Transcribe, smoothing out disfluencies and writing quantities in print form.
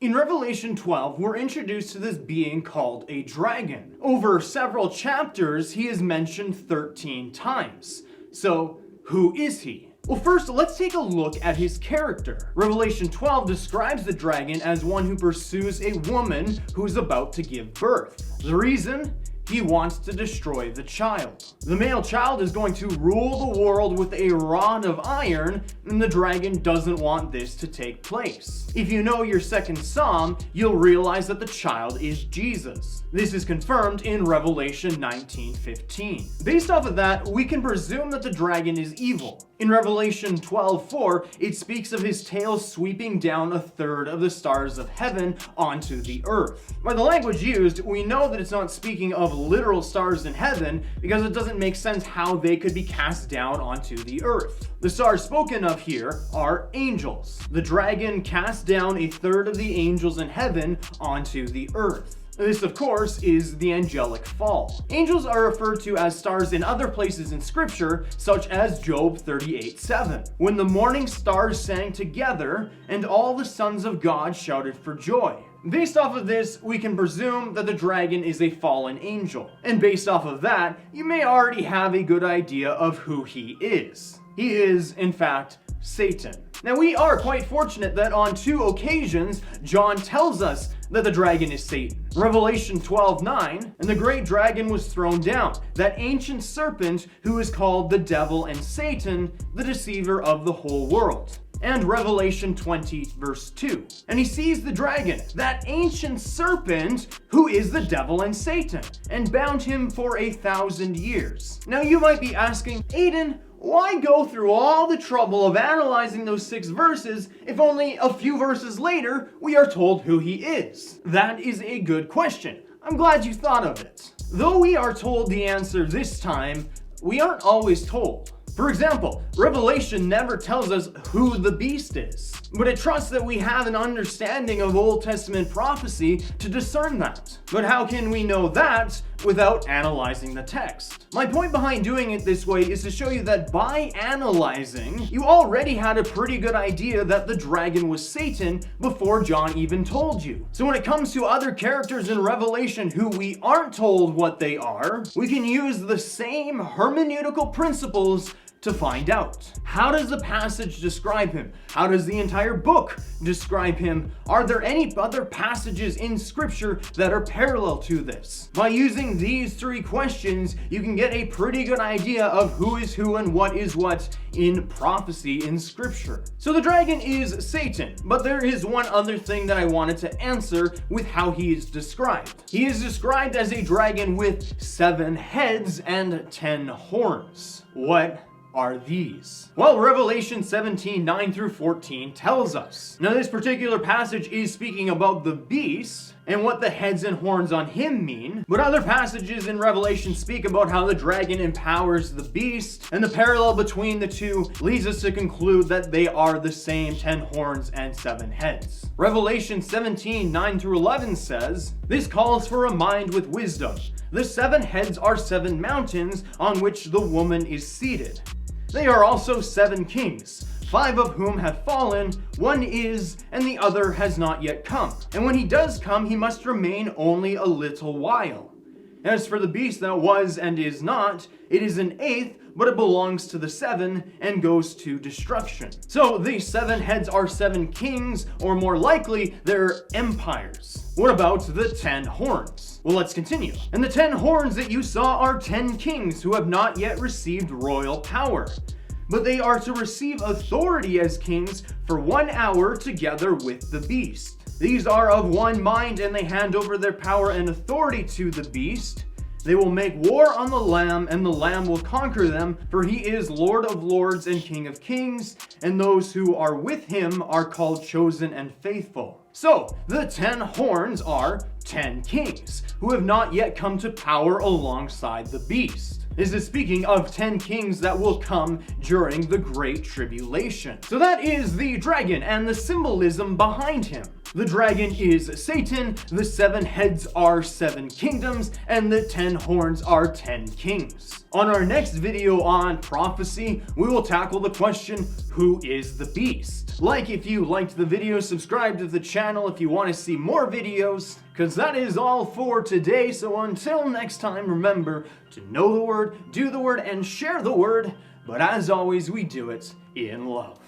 In Revelation 12, we're introduced to this being called a dragon. Over several chapters, he is mentioned 13 times. So, who is he? Well, first, let's take a look at his character. Revelation 12 describes the dragon as one who pursues a woman who is about to give birth. The reason? He wants to destroy the child. The male child is going to rule the world with a rod of iron, and the dragon doesn't want this to take place. If you know your second psalm, you'll realize that the child is Jesus. This is confirmed in Revelation 19:15. Based off of that, we can presume that the dragon is evil. In Revelation 12:4, it speaks of his tail sweeping down a third of the stars of heaven onto the earth. By the language used, we know that it's not speaking of literal stars in heaven because it doesn't make sense how they could be cast down onto the earth. The stars spoken of here are angels. The dragon cast down a third of the angels in heaven onto the earth. This, of course, is the angelic fall. Angels are referred to as stars in other places in scripture, such as Job 38:7, when the morning stars sang together and all the sons of God shouted for joy. Based off of this, we can presume that the dragon is a fallen angel. And based off of that, you may already have a good idea of who he is. He is, in fact, Satan. Now, we are quite fortunate that on 2 occasions, John tells us that the dragon is Satan. Revelation 12:9, and the great dragon was thrown down, that ancient serpent who is called the devil and Satan, the deceiver of the whole world. And Revelation 20:2, and he sees the dragon, that ancient serpent who is the devil and Satan, and bound him for 1,000 years. Now you might be asking, Aiden, why go through all the trouble of analyzing those 6 verses if only a few verses later we are told who he is? That is a good question. I'm glad you thought of it. Though we are told the answer this time, we aren't always told. For example, Revelation never tells us who the beast is, but it trusts that we have an understanding of Old Testament prophecy to discern that. But how can we know that without analyzing the text? My point behind doing it this way is to show you that by analyzing, you already had a pretty good idea that the dragon was Satan before John even told you. So when it comes to other characters in Revelation who we aren't told what they are, we can use the same hermeneutical principles to find out. How does the passage describe him? How does the entire book describe him? Are there any other passages in scripture that are parallel to this? By using these 3 questions, you can get a pretty good idea of who is who and what is what in prophecy in scripture. So the dragon is Satan, but there is one other thing that I wanted to answer with how he is described. He is described as a dragon with 7 heads and 10 horns. What are these? Well, Revelation 17:9-14 tells us. Now, this particular passage is speaking about the beast and what the heads and horns on him mean, but other passages in Revelation speak about how the dragon empowers the beast, and the parallel between the two leads us to conclude that they are the same 10 horns and 7 heads. Revelation 17:9-11 says, "This calls for a mind with wisdom. The 7 heads are 7 mountains on which the woman is seated. They are also 7 kings, 5 of whom have fallen, 1 is, and the other has not yet come. And when he does come, he must remain only a little while. As for the beast that was and is not, it is an 8th, but it belongs to the 7 and goes to destruction." So these 7 heads are 7 kings, or more likely, they're empires. What about the 10 horns? Well, let's continue. "And the 10 horns that you saw are 10 kings who have not yet received royal power. But they are to receive authority as kings for 1 hour together with the beast. These are of one mind, and they hand over their power and authority to the beast. They will make war on the Lamb, and the Lamb will conquer them, for he is Lord of lords and King of kings, and those who are with him are called chosen and faithful." So, the 10 horns are 10 kings, who have not yet come to power alongside the beast. This is speaking of 10 kings that will come during the Great Tribulation. So that is the dragon and the symbolism behind him. The dragon is Satan, the 7 heads are 7 kingdoms, and the 10 horns are 10 kings. On our next video on prophecy, we will tackle the question, who is the beast? Like if you liked the video, subscribe to the channel if you want to see more videos, because that is all for today. So until next time, remember to know the word, do the word, and share the word. But as always, we do it in love.